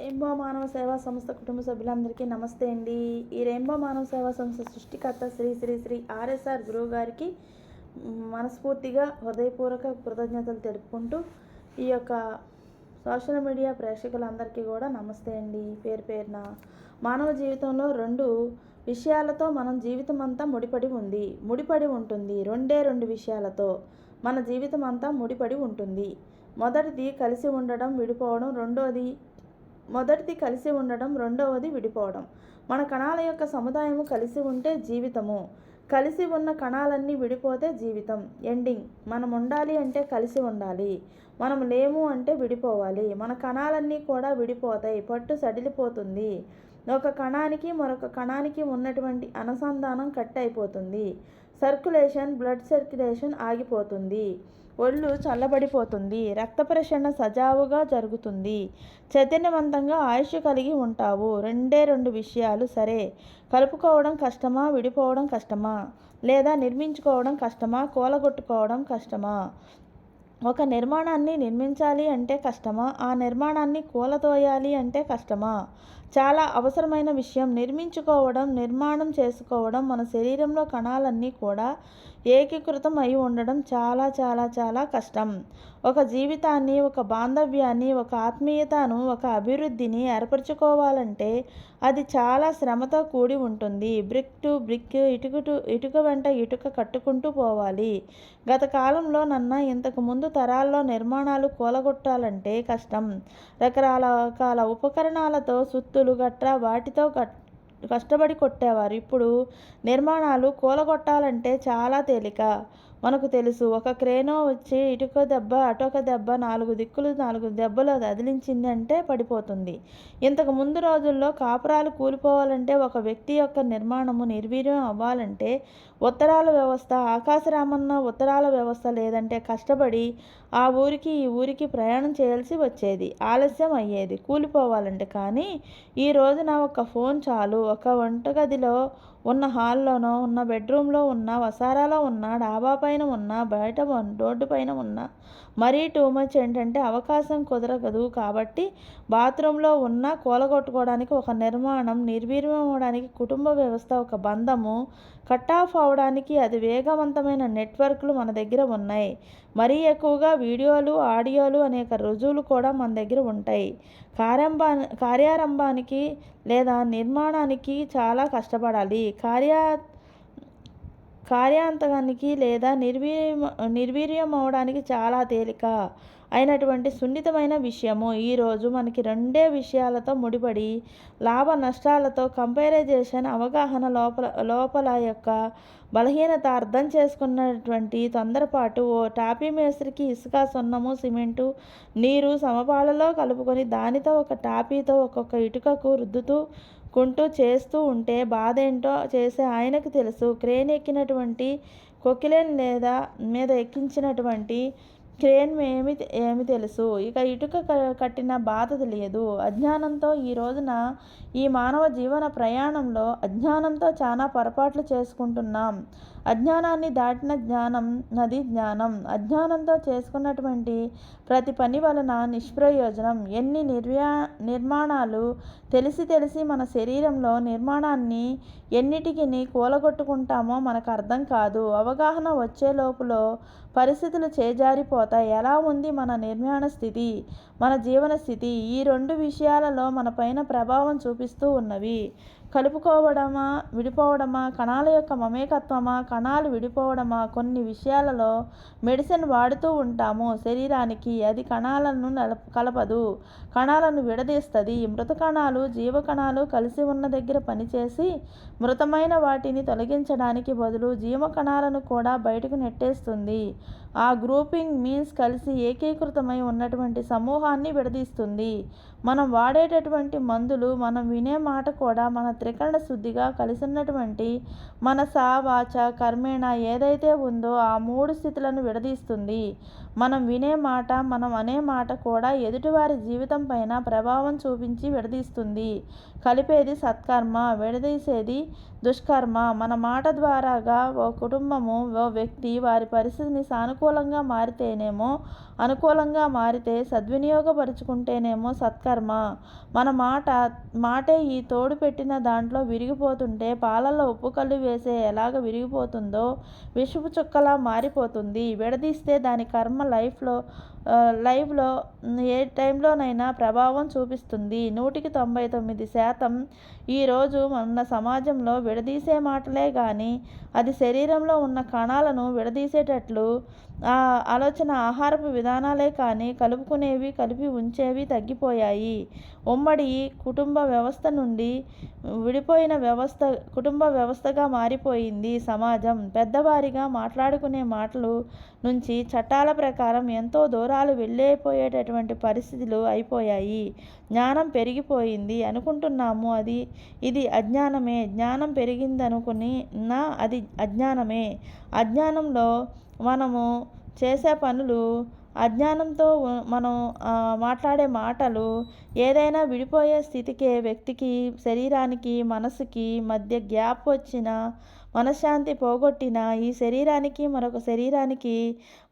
Rainbow మానవ సేవా సంస్థ కుటుంబ సభ్యులందరికీ నమస్తే అండి. ఈ రెయిన్బో మానవ సేవా సంస్థ సృష్టికర్త శ్రీ శ్రీ శ్రీ ఆర్ఎస్ఆర్ గురువు గారికి మనస్ఫూర్తిగా హృదయపూర్వక కృతజ్ఞతలు తెలుపుకుంటూ ఈ యొక్క సోషల్ మీడియా ప్రేక్షకులందరికీ కూడా నమస్తే అండి. పేరు పేరున మానవ జీవితంలో రెండు విషయాలతో మనం జీవితం అంతా ముడిపడి ఉంటుంది. రెండు విషయాలతో మన జీవితం అంతా ముడిపడి ఉంటుంది. మొదటిది కలిసి ఉండడం, విడిపోవడం. రెండవది విడిపోవడం. మన కణాల యొక్క సముదాయము కలిసి ఉంటే జీవితము, కలిసి ఉన్న కణాలన్నీ విడిపోతే జీవితం ఎండింగ్. మనం ఉండాలి అంటే కలిసి ఉండాలి, మనం లేము అంటే విడిపోవాలి. మన కణాలన్నీ కూడా విడిపోతాయి, పట్టు సడిలిపోతుంది. ఒక కణానికి మరొక కణానికి ఉన్నటువంటి అనుసంధానం కట్ అయిపోతుంది. బ్లడ్ సర్క్యులేషన్ ఆగిపోతుంది. ఒళ్ళు చల్లబడిపోతుంది. రక్త ప్రసరణ సజావుగా జరుగుతుంది. చైతన్యవంతంగా ఆయుష్ కలిగి ఉంటావు. రెండు విషయాలు. సరే, కలుపుకోవడం కష్టమా, విడిపోవడం కష్టమా? లేదా నిర్మించుకోవడం కష్టమా, కూలగొట్టుకోవడం కష్టమా? ఒక నిర్మాణాన్ని నిర్మించాలి అంటే కష్టమా, ఆ నిర్మాణాన్ని కూలతోయాలి అంటే కష్టమా? చాలా అవసరమైన విషయం. నిర్మాణం చేసుకోవడం. మన శరీరంలో కణాలన్నీ కూడా ఏకీకృతం అయి ఉండడం చాలా చాలా చాలా కష్టం. ఒక జీవితాన్ని, ఒక బాంధవ్యాన్ని, ఒక ఆత్మీయతను, ఒక అభివృద్ధిని ఏర్పరచుకోవాలంటే అది చాలా శ్రమతో కూడి ఉంటుంది. బ్రిక్ టు బ్రిక్, ఇటుక వెంట ఇటుక కట్టుకుంటూ పోవాలి. గత కాలంలో ఇంతకు ముందు తరాల్లో నిర్మాణాలు కూలగొట్టాలంటే కష్టం. రకరకాల ఉపకరణాలతో, సుత్తులు గట్రా వాటితో కష్టపడి కొట్టేవారు. ఇప్పుడు నిర్మాణాలు కూలగొట్టాలంటే చాలా తేలిక. మనకు తెలుసు, ఒక క్రేనో వచ్చి ఇటుక దెబ్బ, అటొక దెబ్బ, 4 దెబ్బలు అదిలించింది అంటే పడిపోతుంది. ఇంతకు ముందు రోజుల్లో కాపురాలు కూలిపోవాలంటే, ఒక వ్యక్తి యొక్క నిర్మాణము నిర్వీర్యం అవ్వాలంటే ఉత్తరాల వ్యవస్థ, ఆకాశరామన్న ఉత్తరాల వ్యవస్థ లేదంటే కష్టపడి ఆ ఊరికి ఈ ఊరికి ప్రయాణం చేయాల్సి వచ్చేది, ఆలస్యం అయ్యేది కూలిపోవాలంటే. కానీ ఈ రోజున ఒక ఫోన్ చాలు. ఒక వంటగదిలో ఉన్న, హాల్లోనో ఉన్న, బెడ్రూమ్లో ఉన్న, వసారాలో ఉన్న, డాబా పైన ఉన్న, బయట రోడ్డు పైన ఉన్న, మరీ టూ మచ్ ఏంటంటే అవకాశం కుదరదు కాబట్టి బాత్రూంలో ఉన్న కూలగొట్టుకోవడానికి ఒక నిర్మాణం, నిర్వీర్యం అవ్వడానికి కుటుంబ వ్యవస్థ, ఒక బంధము కట్ ఆఫ్ అవడానికి అది వేగవంతమైన నెట్వర్క్లు మన దగ్గర ఉన్నాయి. మరీ ఎక్కువగా వీడియోలు, ఆడియోలు, అనేక రుజువులు కూడా మన దగ్గర ఉంటాయి. కార్యారంభానికి లేదా నిర్మాణానికి చాలా కష్టపడాలి. కార్యాంతానికి లేదా నిర్వీర్యం అవడానికి చాలా తేలిక అయినటువంటి సున్నితమైన విషయము. ఈరోజు మనకి రెండే విషయాలతో ముడిపడి, లాభ నష్టాలతో కంపారిజేషన్, అవగాహన, లోపల యొక్క బలహీనత అర్థం చేసుకున్నటువంటి తొందరపాటు. ఓ టాపీ మేస్త్రికి ఇసుక, సున్నము, సిమెంటు, నీరు సమపాలలో కలుపుకొని దానితో ఒక టాపీతో ఒక్కొక్క ఇటుకకు రుద్దుకుంటూ చేస్తూ ఉంటే బాధేంటో చేసే ఆయనకు తెలుసు. క్రేన్ ఎక్కినటువంటి కొక్కిలేన్ లేదా మీద ఎక్కించినటువంటి క్రేన్ ఏమి తెలుసు. ఇక ఇటుక కట్టిన బాధ తెలియదు. అజ్ఞానంతో ఈ రోజున ఈ మానవ జీవన ప్రయాణంలో అజ్ఞానంతో చాలా పొరపాట్లు చేసుకుంటున్నాం. అజ్ఞానాన్ని దాటిన జ్ఞానం. అజ్ఞానంతో చేసుకున్నటువంటి ప్రతి పని వలన నిష్ప్రయోజనం. ఎన్ని నిర్మాణాలు తెలిసి మన శరీరంలో నిర్మాణాన్ని ఎన్నిటికి కూలగొట్టుకుంటామో మనకు అర్థం కాదు. అవగాహన వచ్చే లోపల పరిస్థితులు చేజారిపోతాయి. ఎలా ఉంది మన నిర్మాణ స్థితి, మన జీవన స్థితి? ఈ రెండు విషయాలలో మన పైన ప్రభావం చూపిస్తూ ఉన్నవి. కలుపుకోవడమా, విడిపోవడమా? కణాల యొక్క మమేకత్వమా, కణాలు విడిపోవడమా? కొన్ని విషయాలలో మెడిసిన్ వాడుతూ ఉంటాము శరీరానికి, అది కణాలను కలపదు, కణాలను విడదీస్తుంది. మృత కణాలు, జీవ కణాలు కలిసి ఉన్న దగ్గర పనిచేసి మృతమైన వాటిని తొలగించడానికి బదులు జీవ కణాలను కూడా బయటకు నెట్టేస్తుంది. ఆ గ్రూపింగ్ మీన్స్ కలిసి ఏకీకృతమై ఉన్నటువంటి సమూహాన్ని విడదీస్తుంది. మనం వాడేటటువంటి మందులు, మనం వినే మాట కూడా మన త్రికరణ శుద్ధిగా కలిసినటువంటి మనస, వాచ, కర్మేణ ఏదైతే ఉందో ఆ 3 స్థితులను విడదీస్తుంది. మనం వినే మాట, మనం అనే మాట కూడా ఎదుటివారి జీవితం పైన ప్రభావం చూపించి విడదీస్తుంది. కలిపేది సత్కర్మ, విడదీసేది దుష్కర్మ. మన మాట ద్వారాగా ఓ కుటుంబము, ఓ వ్యక్తి వారి పరిస్థితిని సానుకూల అనుకూలంగా మారితే సద్వినియోగపరుచుకుంటేనేమో సత్కర్మ. మన మాటే ఈ తోడు పెట్టిన దాంట్లో విరిగిపోతుంటే పాలల్లో ఉప్పు కళ్ళు వేసే ఎలాగ విరిగిపోతుందో విషపు చుక్కలా మారిపోతుంది. విడదీస్తే దాని కర్మ లైవ్లో ఏ టైంలోనైనా ప్రభావం చూపిస్తుంది. 99% ఈరోజు ఉన్న సమాజంలో విడదీసే మాటలే గాని అది శరీరంలో ఉన్న కణాలను విడదీసేటట్లు ఆలోచన ఆహారపు విధానాలే కానీ కలిపి ఉంచేవి తగ్గిపోయాయి. ఉమ్మడి కుటుంబ వ్యవస్థ నుండి విడిపోయిన కుటుంబ వ్యవస్థగా మారిపోయింది సమాజం. పెద్దవారిగా మాట్లాడుకునే మాటలు నుంచి చట్టాల ప్రకారం ఎంతో దూరాలు వెళ్ళిపోయేటటువంటి పరిస్థితులు అయిపోయాయి. జ్ఞానం పెరిగిపోయింది అనుకుంటున్నాము, ఇది అజ్ఞానమే. జ్ఞానం పెరిగిందనుకున్నా అది అజ్ఞానమే. అజ్ఞానంలో మనము చేసే పనులు, అజ్ఞానంతో మనం మాట్లాడే మాటలు ఏదైనా విడిపోయే స్థితికే వ్యక్తికి, శరీరానికి, మనసుకి మధ్య గ్యాప్ వచ్చిన, మనశ్శాంతి పోగొట్టిన, ఈ శరీరానికి మరొక శరీరానికి,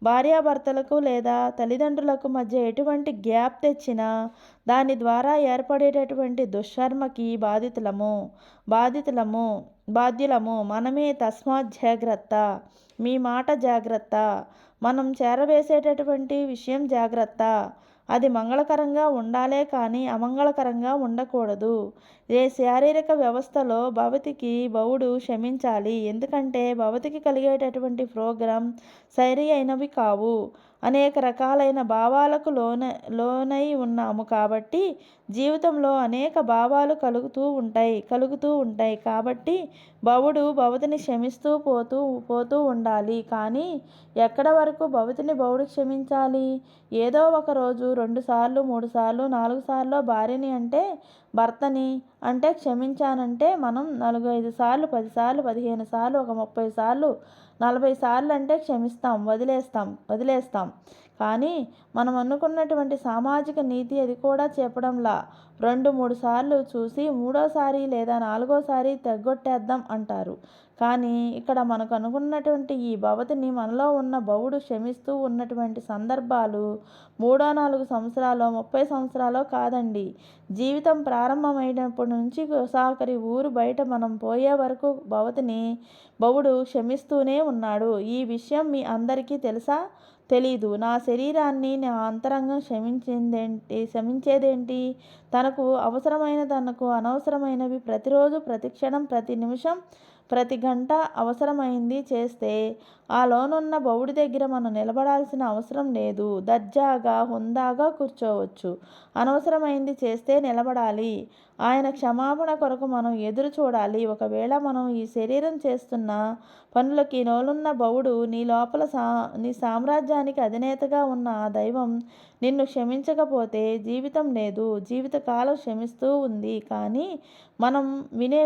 భార్యాభర్తలకు లేదా తల్లిదండ్రులకు మధ్య ఎటువంటి గ్యాప్ తెచ్చినా దాని ద్వారా ఏర్పడేటటువంటి దుష్కర్మకి బాధ్యులము మనమే. తస్మాత్ జాగ్రత్త. మీ మాట జాగ్రత్త. మనం చేరవేసేటటువంటి విషయం జాగ్రత్త. అది మంగళకరంగా ఉండాలే కానీ అమంగళకరంగా ఉండకూడదు. శారీరక వ్యవస్థలో భవతికి బవుడు క్షమించాలి. ఎందుకంటే భవతికి కలిగేటటువంటి ప్రోగ్రాం సరి అయినవి కావు. అనేక రకాలైన భావాలకు లోనై ఉన్నాము కాబట్టి జీవితంలో అనేక భావాలు కలుగుతూ ఉంటాయి కాబట్టి భవతిని క్షమిస్తూ పోతూ ఉండాలి. కానీ ఎక్కడ వరకు భవతిని క్షమించాలి? ఏదో ఒక రోజు 2 సార్లు, 3 సార్లు, 4 సార్లు భార్యని భర్తని క్షమించానంటే మనం 4, 5 సార్లు, 10 సార్లు, 15 సార్లు, ఒక 30 సార్లు, 40 సార్లు క్షమిస్తాం, వదిలేస్తాం. కానీ మనం అనుకున్నటువంటి సామాజిక నీతి అది కూడా చెప్పడంలా 2, 3 సార్లు చూసి మూడోసారి లేదా 4వసారి తెగొట్టేద్దాం అంటారు. కానీ ఇక్కడ మనకు అనుకున్నటువంటి ఈ భవతిని మనలో ఉన్న భవుడు క్షమిస్తూ ఉన్నటువంటి సందర్భాలు 3-4 సంవత్సరాలు, 30 సంవత్సరాలు కాదండి. జీవితం ప్రారంభమైనప్పటి నుంచి సాకరి ఊరు బయట మనం పోయే వరకు భవుడు క్షమిస్తూనే ఉన్నాడు. ఈ విషయం మీ అందరికీ తెలుసా? తెలీదు. నా శరీరాన్ని నా అంతరంగం క్షమించేదేంటి? తనకు అనవసరమైనవి ప్రతిరోజు, ప్రతి క్షణం, ప్రతి నిమిషం, ప్రతి గంట అవసరమైంది చేస్తే ఆ లోనున్న భవుడి దగ్గర మనం నిలబడాల్సిన అవసరం లేదు. దర్జాగా, హుందాగా కూర్చోవచ్చు. అనవసరమైంది చేస్తే నిలబడాలి. ఆయన క్షమాపణ కొరకు మనం ఎదురు చూడాలి. ఒకవేళ మనం ఈ శరీరం చేస్తున్న పనులకి లోనున్న భవుడు నీ సామ్రాజ్యానికి అధినేతగా ఉన్న ఆ దైవం నిన్ను క్షమించకపోతే జీవితం లేదు. జీవితకాలం క్షమిస్తూ ఉంది. కానీ మనం వినే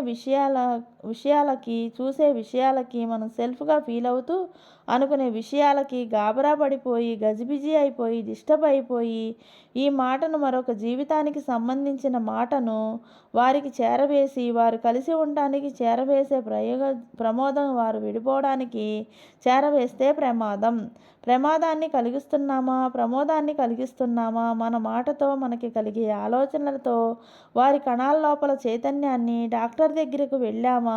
విషయాలకి, చూసే విషయాలకి, మనం సెల్ఫ్గా ఫీల్ అవుతూ అనుకునే విషయాలకి గాబరా పడిపోయి, గజిబిజి అయిపోయి, డిస్టర్బ్ అయిపోయి ఈ మాటను మరొక జీవితానికి సంబంధించిన మాటను వారికి చేరవేసి, వారు కలిసి ఉండటానికి చేరవేసే ప్రమోదం వారు విడిపోవడానికి చేరవేస్తే ప్రమాదాన్ని ప్రమోదాన్ని కలిగిస్తున్నామా? మన మాటతో, మనకి కలిగే ఆలోచనలతో వారి కణాల లోపల చైతన్యాన్ని డాక్టర్ దగ్గరకు వెళ్ళాము.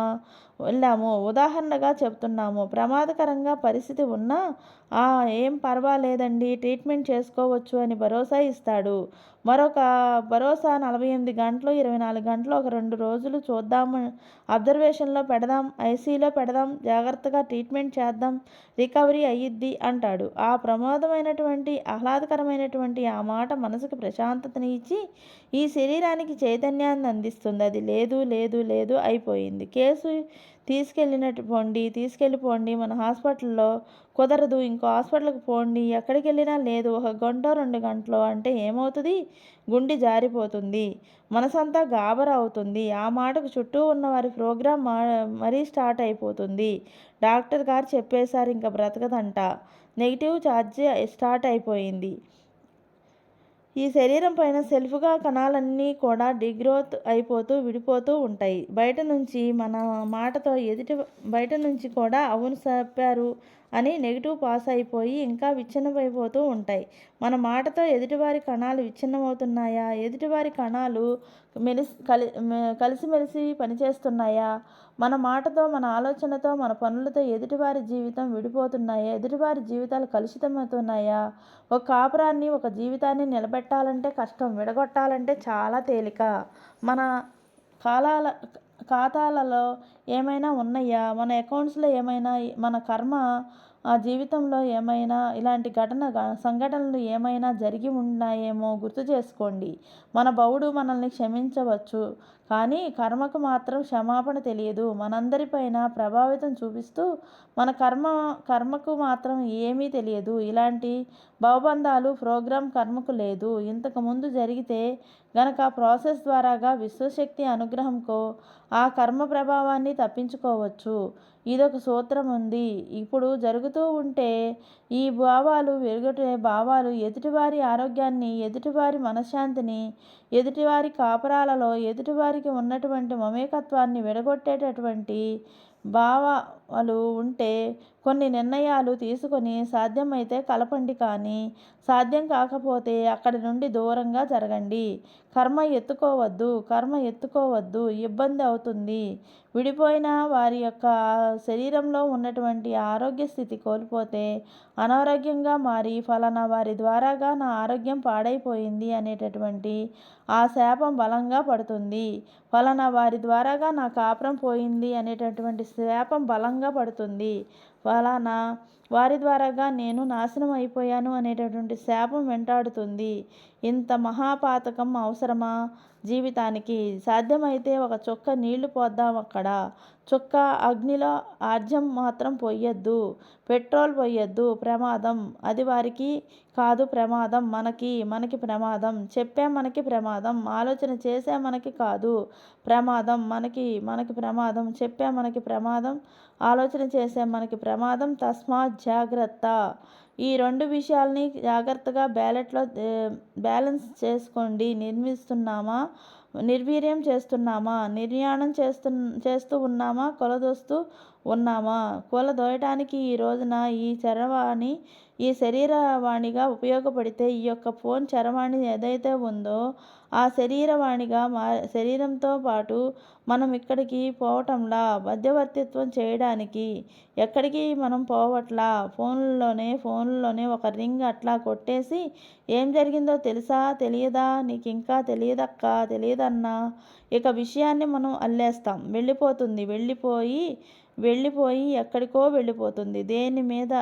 ఉదాహరణగా చెప్తున్నాము. ప్రమాదకరంగా పరిస్థితి ఉన్నా ఏం పర్వాలేదండి, ట్రీట్మెంట్ చేసుకోవచ్చు అని భరోసా ఇస్తాడు. మరొక భరోసా 48 గంటలు, 24 గంటలు, ఒక 2 రోజులు చూద్దాము, అబ్జర్వేషన్లో పెడదాం, ఐసీయూలో పెడదాం, జాగ్రత్తగా ట్రీట్మెంట్ చేద్దాం, రికవరీ అయ్యిద్ది అంటాడు. ఆ ప్రమాదమైనటువంటి, ఆహ్లాదకరమైనటువంటి ఆ మాట మనసుకు ప్రశాంతతని ఇచ్చి ఈ శరీరానికి చైతన్యాన్ని అందిస్తుంది. అది లేదు అయిపోయింది. కేసు తీసుకెళ్ళిపోండి, మన హాస్పిటల్లో కుదరదు, ఇంకో హాస్పిటల్కి పోండి, ఎక్కడికి వెళ్ళినా లేదు, 1 గంట 2 గంటలో అంటే ఏమవుతుంది? గుండె జారిపోతుంది, మనసంతా గాబరా అవుతుంది. ఆ మాటకు చుట్టూ ఉన్న వారి ప్రోగ్రాం మరీ స్టార్ట్ అయిపోతుంది. డాక్టర్ గారు చెప్పేశారు ఇంకా బ్రతకదంట, నెగిటివ్ ఛార్జ్ స్టార్ట్ అయిపోయింది. ఈ శరీరం పైన సెల్ఫ్గా కణాలన్నీ కూడా డిగ్రోత్ అయిపోతూ విడిపోతూ ఉంటాయి. బయట నుంచి మన మాటతో బయట నుంచి కూడా అవును చెప్పారు అని నెగిటివ్ పాస్ అయిపోయి ఇంకా విచ్ఛిన్నమైపోతూ ఉంటాయి. మన మాటతో ఎదుటివారి కణాలు విచ్ఛిన్నమవుతున్నాయా? ఎదుటివారి కణాలు కలిసిమెలిసి పనిచేస్తున్నాయా? మన మాటతో, మన ఆలోచనతో, మన పనులతో ఎదుటివారి జీవితం విడిపోతున్నాయా? ఎదుటివారి జీవితాలు కలుషితమవుతున్నాయా? ఒక కాపురాన్ని, ఒక జీవితాన్ని నిలబెట్టాలంటే కష్టం, విడగొట్టాలంటే చాలా తేలిక. మన కాలాల ఖాతాలలో ఏమైనా ఉన్నాయా? మన అకౌంట్స్లో ఏమైనా, మన కర్మ జీవితంలో ఏమైనా ఇలాంటి సంఘటనలు ఏమైనా జరిగి ఉన్నాయేమో గుర్తు చేసుకోండి. మన బౌడు మనల్ని క్షమించవచ్చు, కానీ కర్మకు మాత్రం క్షమాపణ తెలియదు. మనందరిపైన ప్రభావితం చూపిస్తూ మన కర్మకు మాత్రం ఏమీ తెలియదు. ఇలాంటి భవబంధాలు ప్రోగ్రాం కర్మకు లేదు. ఇంతకుముందు జరిగితే గనక ప్రాసెస్ ద్వారాగా విశ్వశక్తి అనుగ్రహంకో ఆ కర్మ ప్రభావాన్ని తప్పించుకోవచ్చు. ఇదొక సూత్రం ఉంది. ఇప్పుడు జరుగుతూ ఉంటే ఈ భావాలు ఎదుటివారి ఆరోగ్యాన్ని, ఎదుటివారి మనశ్శాంతిని, ఎదుటివారి కాపురాలలో ఎదుటివారికి ఉన్నటువంటి మమేకత్వాన్ని విడగొట్టేటటువంటి భావాలు ఉంటే కొన్ని నిర్ణయాలు తీసుకొని సాధ్యమైతే కలపండి, కానీ సాధ్యం కాకపోతే అక్కడి నుండి దూరంగా జరగండి. కర్మ ఎత్తుకోవద్దు, ఇబ్బంది అవుతుంది. విడిపోయిన వారి యొక్క శరీరంలో ఉన్నటువంటి ఆరోగ్య స్థితి కోల్పోతే అనారోగ్యంగా మారి ఫలానా వారి ద్వారాగా నా ఆరోగ్యం పాడైపోయింది అనేటటువంటి ఆ శాపం బలంగా పడుతుంది. ఫలానా వారి ద్వారాగా నా కాపురం పోయింది అనేటటువంటి శాపం బలంగా పడుతుంది. ఫలానా వారి ద్వారాగా నేను నాశనం అయిపోయాను అనేటటువంటి శాపం వెంటాడుతుంది. ఇంత మహాపాతకం అవసరమా జీవితానికి? సాధ్యమైతే ఒక చుక్క నీళ్లు పోద్దాం అక్కడ. చుక్క అగ్నిలో ఆర్జం మాత్రం పొయ్యొద్దు, పెట్రోల్ పొయ్యొద్దు. ప్రమాదం. అది వారికి కాదు ప్రమాదం, మనకి ప్రమాదం. చెప్పే మనకి ప్రమాదం, ఆలోచన చేసే మనకి కాదు ప్రమాదం. మనకి ప్రమాదం, చెప్పే మనకి ప్రమాదం, ఆలోచన చేసే మనకి ప్రమాదం. తస్మాత్ జాగ్రత్త. ఈ రెండు విషయాల్ని జాగ్రత్తగా బ్యాలెన్స్ చేసుకోండి. నిర్వీర్యం చేస్తున్నామా? నిర్యాణం చేస్తూ ఉన్నామా? కొలదోస్తూ ఉన్నామా? కూలదోయటానికి ఈ రోజున ఈ శరీరవాణిగా ఉపయోగపడితే ఈ యొక్క ఫోన్ చరవాణి ఏదైతే ఉందో ఆ శరీరంతో పాటు మనం ఇక్కడికి పోవటంలా, మధ్యవర్తిత్వం చేయడానికి ఎక్కడికి మనం పోవట్లా. ఫోన్లోనే ఒక రింగ్ అట్లా కొట్టేసి ఏం జరిగిందో తెలుసా, తెలియదా, నీకు ఇంకా తెలియదన్నా ఇక విషయాన్ని మనం అల్లేస్తాం. వెళ్ళిపోయి ఎక్కడికో వెళ్ళిపోతుంది. దేని మీద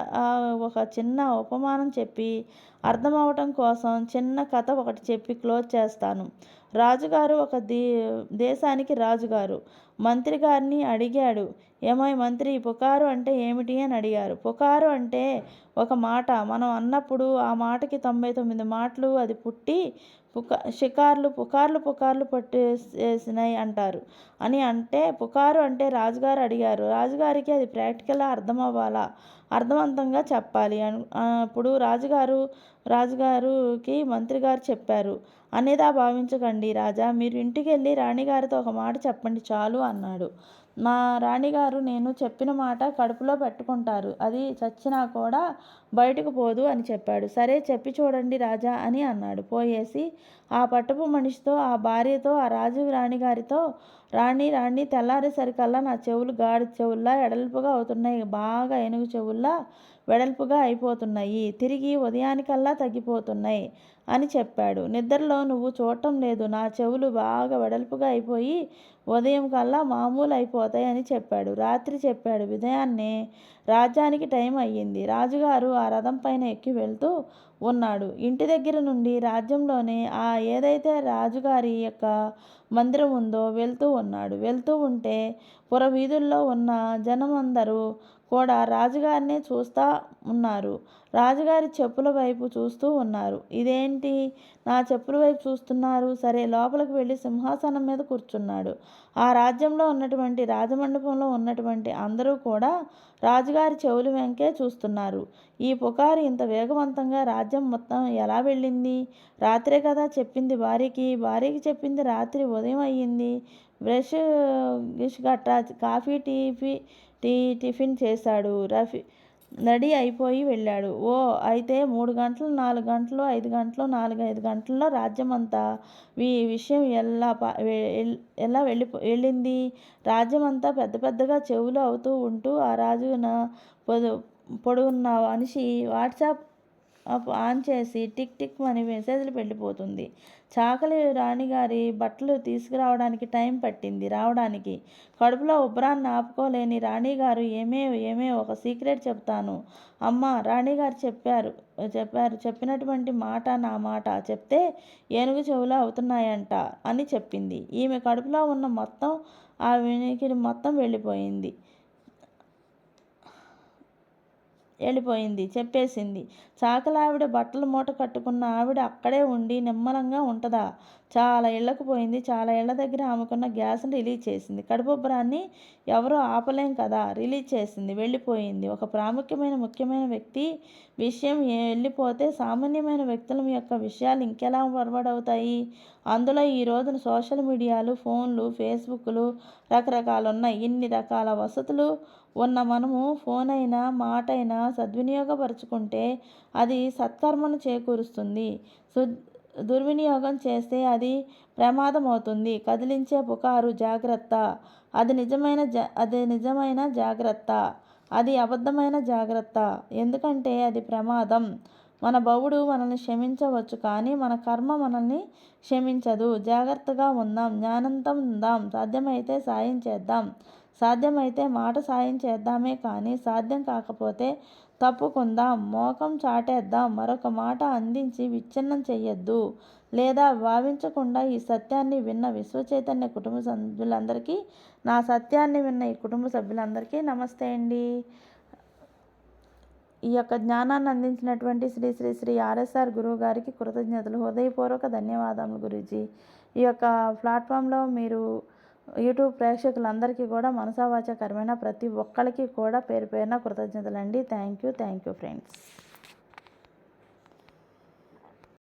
ఒక చిన్న ఉపమానం చెప్పి అర్థం అవటం కోసం చిన్న కథ ఒకటి చెప్పి క్లోజ్ చేస్తాను. రాజుగారు ఒక దేశానికి రాజుగారు మంత్రి గారిని అడిగాడు, ఏమోయ్ మంత్రి, పుకారు అంటే ఏమిటి అని అడిగారు. పుకారు అంటే ఒక మాట, మనం అన్నప్పుడు ఆ మాటకి 99 మాటలు అది పుట్టి పుకార్లు పట్టేసినాయి అంటారు అని అంటే, పుకారు అంటే రాజుగారు అడిగారు. రాజుగారికి అది ప్రాక్టికల్గా అర్థవంతంగా చెప్పాలి. అప్పుడు రాజుగారికి మంత్రి గారు చెప్పారు, అనేదా భావించకండి రాజా, మీరు ఇంటికి వెళ్ళి రాణిగారితో ఒక మాట చెప్పండి చాలు అన్నాడు. మా రాణిగారు నేను చెప్పిన మాట కడుపులో పెట్టుకుంటారు, అది చచ్చినా కూడా బయటకు పోదు అని చెప్పాడు. సరే చెప్పి చూడండి రాజా అని అన్నాడు. పోయేసి ఆ పట్టపు మనిషితో, ఆ భార్యతో, ఆ రాణిగారితో, రాణి తెల్లారేసరికల్లా నా చెవులు గాడి చెవుల్లా వెడల్పుగా అవుతున్నాయి, బాగా ఏనుగు చెవుల్లా వెడల్పుగా అయిపోతున్నాయి, తిరిగి ఉదయానికల్లా తగ్గిపోతున్నాయి అని చెప్పాడు. నిద్రలో నువ్వు చూడటం లేదు, నా చెవులు బాగా వెడల్పుగా అయిపోయి ఉదయం కల్లా మామూలు అయిపోతాయి అని చెప్పాడు. రాత్రి చెప్పాడు. ఉదయాన్నే రాజ్యానికి టైం అయ్యింది. రాజుగారు ఆ రథం పైన ఎక్కి వెళ్తూ ఉన్నాడు. ఇంటి దగ్గర నుండి రాజ్యంలోనే ఏదైతే రాజుగారి యొక్క మందిరం ఉందో వెళ్తూ ఉన్నాడు. వెళ్తూ ఉంటే పురవీధుల్లో ఉన్న జనమందరూ కూడా రాజుగారినే చూస్తూ ఉన్నారు. రాజుగారి చెప్పుల వైపు చూస్తూ ఉన్నారు. ఇదేంటి నా చెప్పుల వైపు చూస్తున్నారు? సరే లోపలికి వెళ్ళి సింహాసనం మీద కూర్చున్నాడు. ఆ రాజ్యంలో ఉన్నటువంటి రాజమండపంలో ఉన్నటువంటి అందరూ కూడా రాజుగారి చెవుల వెంకే చూస్తున్నారు. ఈ పుకారు ఇంత వేగవంతంగా రాజ్యం మొత్తం ఎలా వెళ్ళింది? రాత్రే కదా చెప్పింది భార్యకి చెప్పింది రాత్రి ఉదయం అయ్యింది. బ్రష్ గట్రా కాఫీ టిఫిన్ చేశాడు. రెడీ అయిపోయి వెళ్ళాడు. ఓ అయితే 3 గంటలు, 4 గంటలు, 5 గంటలు, 4, 5 గంటల్లో రాజ్యమంతా విషయం ఎలా వెళ్ళింది. రాజ్యమంతా పెద్ద పెద్దగా చెవులు అవుతూ ఉంటూ ఆ రాజున పొడుగున్న మనిషి వాట్సాప్ ఆన్ చేసి టిక్ టిక్ అని మెసేజ్లు వెళ్ళిపోతుంది. చాకలి రాణిగారి బట్టలు తీసుకురావడానికి టైం పట్టింది రావడానికి. కడుపులో ఉబ్బరాన్ని ఆపుకోలేని రాణిగారు ఏమే ఒక సీక్రెట్ చెప్తాను అమ్మా. రాణిగారు చెప్పినటువంటి మాట నా మాట చెప్తే ఏనుగు చెవులు అవుతున్నాయంట అని చెప్పింది. ఈమె కడుపులో ఉన్న మొత్తం ఆ వినికిడి మొత్తం వెళ్ళిపోయింది చెప్పేసింది. చాకలావిడ బట్టల మూట కట్టుకున్న ఆవిడ అక్కడే ఉండి నిమ్మలంగా ఉంటదా? చాలా ఇళ్లకు పోయింది. చాలా ఇళ్ల దగ్గర ఆమెకున్న గ్యాస్ని రిలీజ్ చేసింది. కడుపుబ్బరాన్ని ఎవరో ఆపలేం కదా, రిలీజ్ చేసింది. వెళ్ళిపోయింది. ఒక ముఖ్యమైన వ్యక్తి విషయం వెళ్ళిపోతే సామాన్యమైన వ్యక్తుల యొక్క విషయాలు ఇంకెలా ఫార్వర్డ్ అందులో ఈ రోజున సోషల్ మీడియాలు, ఫోన్లు, ఫేస్బుక్లు రకరకాలున్నాయి. ఇన్ని రకాల వసతులు ఉన్న మనము ఫోన్ అయినా మాటైనా సద్వినియోగపరుచుకుంటే అది సత్కర్మను చేకూరుస్తుంది. దుర్వినియోగం చేస్తే అది ప్రమాదం అవుతుంది. కదిలించే పుకారు జాగ్రత్త. అది నిజమైన జాగ్రత్త, అది అబద్ధమైన జాగ్రత్త. ఎందుకంటే అది ప్రమాదం. మన భవుడు మనల్ని క్షమించవచ్చు కానీ మన కర్మ మనల్ని క్షమించదు. జాగ్రత్తగా ఉందాం, జ్ఞానంతో ఉందాం. సాధ్యమైతే సాయం చేద్దాం. సాధ్యమైతే మాట సాయం చేద్దామే కానీ సాధ్యం కాకపోతే తప్పుకుందాం, మోకం చాటేద్దాం. మరొక మాట అందించి విచ్ఛిన్నం చెయ్యొద్దు లేదా భావించకుండా ఈ సత్యాన్ని విన్న విశ్వచైతన్య కుటుంబ సభ్యులందరికీ, నా సత్యాన్ని విన్న ఈ కుటుంబ సభ్యులందరికీ నమస్తే అండి. ఈ యొక్క జ్ఞానాన్ని అందించినటువంటి శ్రీ శ్రీ శ్రీ ఆర్ఎస్ఆర్ గురువు గారికి కృతజ్ఞతలు, హృదయపూర్వక ధన్యవాదములు గురూజీ. ఈ యొక్క ప్లాట్ఫామ్లో మీరు యూట్యూబ్ ప్రేక్షకులందరికీ కూడా మనసావాచ కర్మేణ ప్రతి ఒక్కరికి కూడా పేరు పేరున కృతజ్ఞతలండి. Thank you friends.